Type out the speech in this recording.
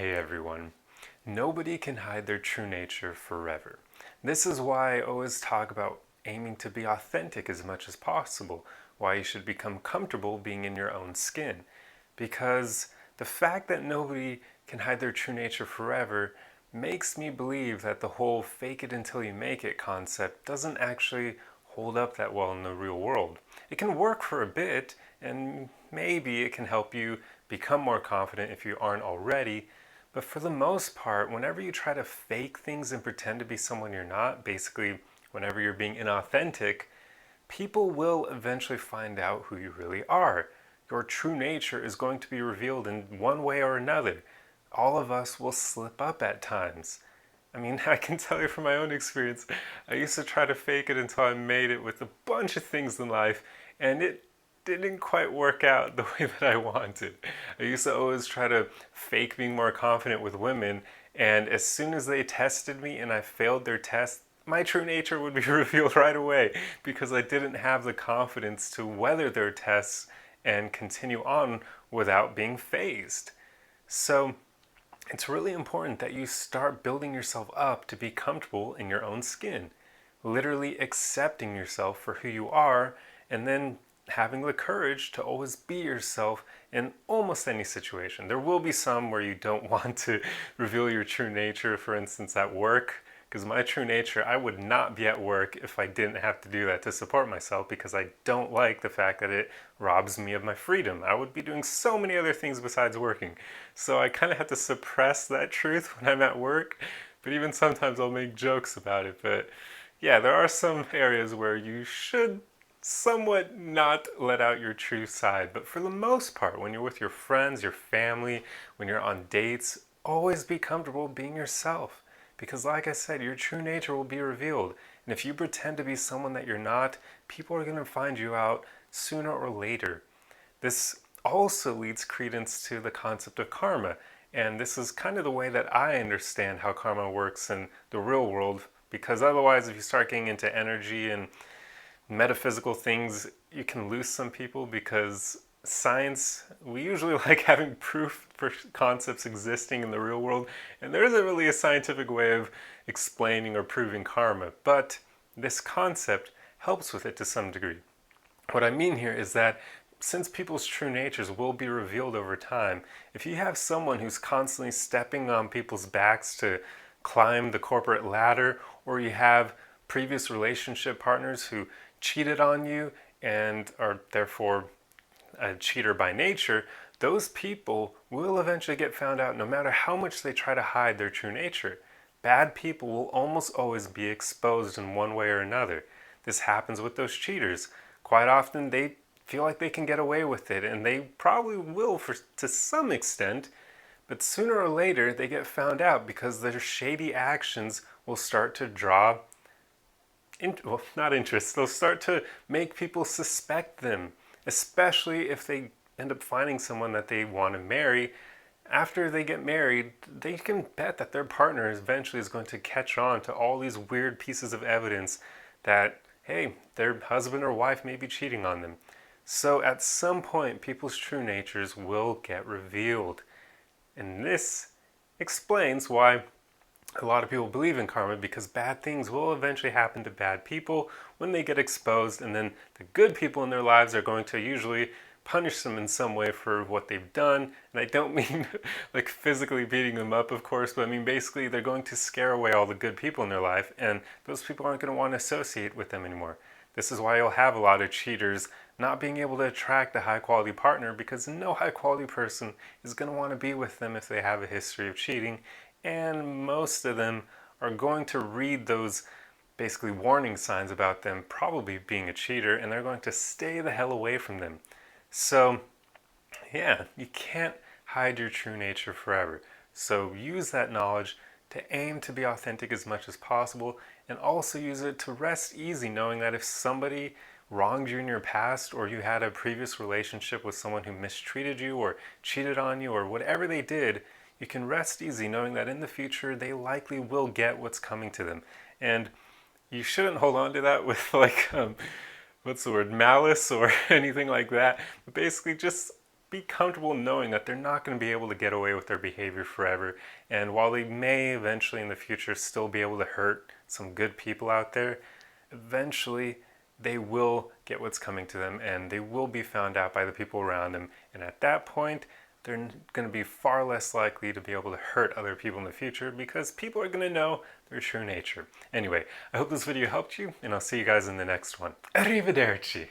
Hey everyone. Nobody can hide their true nature forever. This is why I always talk about aiming to be authentic as much as possible, why you should become comfortable being in your own skin. Because the fact that nobody can hide their true nature forever makes me believe that the whole fake it until you make it concept doesn't actually hold up that well in the real world. It can work for a bit, and maybe it can help you become more confident if you aren't already, but for the most part, whenever you try to fake things and pretend to be someone you're not, basically, whenever you're being inauthentic, people will eventually find out who you really are. Your true nature is going to be revealed in one way or another. All of us will slip up at times. I mean, I can tell you from my own experience, I used to try to fake it until I made it with a bunch of things in life, and it didn't quite work out the way that I wanted. I used to always try to fake being more confident with women, and as soon as they tested me and I failed their test, my true nature would be revealed right away because I didn't have the confidence to weather their tests and continue on without being phased. So, it's really important that you start building yourself up to be comfortable in your own skin, literally accepting yourself for who you are, and then having the courage to always be yourself in almost any situation. There will be some where you don't want to reveal your true nature, for instance, at work. Because my true nature, I would not be at work if I didn't have to do that to support myself because I don't like the fact that it robs me of my freedom. I would be doing so many other things besides working. So I kind of have to suppress that truth when I'm at work. But even sometimes I'll make jokes about it. But yeah, there are some areas where you should somewhat not let out your true side. But for the most part, when you're with your friends, your family, when you're on dates, always be comfortable being yourself. Because, like I said, your true nature will be revealed. And if you pretend to be someone that you're not, people are going to find you out sooner or later. This also leads credence to the concept of karma. And this is kind of the way that I understand how karma works in the real world. Because otherwise, if you start getting into energy and metaphysical things, you can lose some people because science, we usually like having proof for concepts existing in the real world, and there isn't really a scientific way of explaining or proving karma, but this concept helps with it to some degree. What I mean here is that since people's true natures will be revealed over time, if you have someone who's constantly stepping on people's backs to climb the corporate ladder, or you have previous relationship partners who cheated on you and are therefore a cheater by nature, those people will eventually get found out no matter how much they try to hide their true nature. Bad people will almost always be exposed in one way or another. This happens with those cheaters. Quite often they feel like they can get away with it, and they probably will to some extent, but sooner or later they get found out because their shady actions will start to draw well, not interest. They'll start to make people suspect them, especially if they end up finding someone that they want to marry. After they get married, they can bet that their partner eventually is going to catch on to all these weird pieces of evidence that, hey, their husband or wife may be cheating on them. So at some point, people's true natures will get revealed. And this explains why a lot of people believe in karma, because bad things will eventually happen to bad people when they get exposed, and then the good people in their lives are going to usually punish them in some way for what they've done. And I don't mean like physically beating them up, of course, but I mean basically they're going to scare away all the good people in their life, and those people aren't going to want to associate with them anymore. This is why you'll have a lot of cheaters not being able to attract a high quality partner, because no high quality person is going to want to be with them if they have a history of cheating, and most of them are going to read those basically warning signs about them probably being a cheater, and they're going to stay the hell away from them. So yeah, you can't hide your true nature forever. So use that knowledge to aim to be authentic as much as possible, and also use it to rest easy knowing that if somebody wronged you in your past, or you had a previous relationship with someone who mistreated you or cheated on you or whatever they did, you can rest easy knowing that in the future they likely will get what's coming to them. And you shouldn't hold on to that with what's the word, malice or anything like that. But basically just be comfortable knowing that they're not going to be able to get away with their behavior forever. And while they may eventually in the future still be able to hurt some good people out there, eventually they will get what's coming to them and they will be found out by the people around them. And at that point, they're going to be far less likely to be able to hurt other people in the future because people are going to know their true nature. Anyway, I hope this video helped you, and I'll see you guys in the next one. Arrivederci!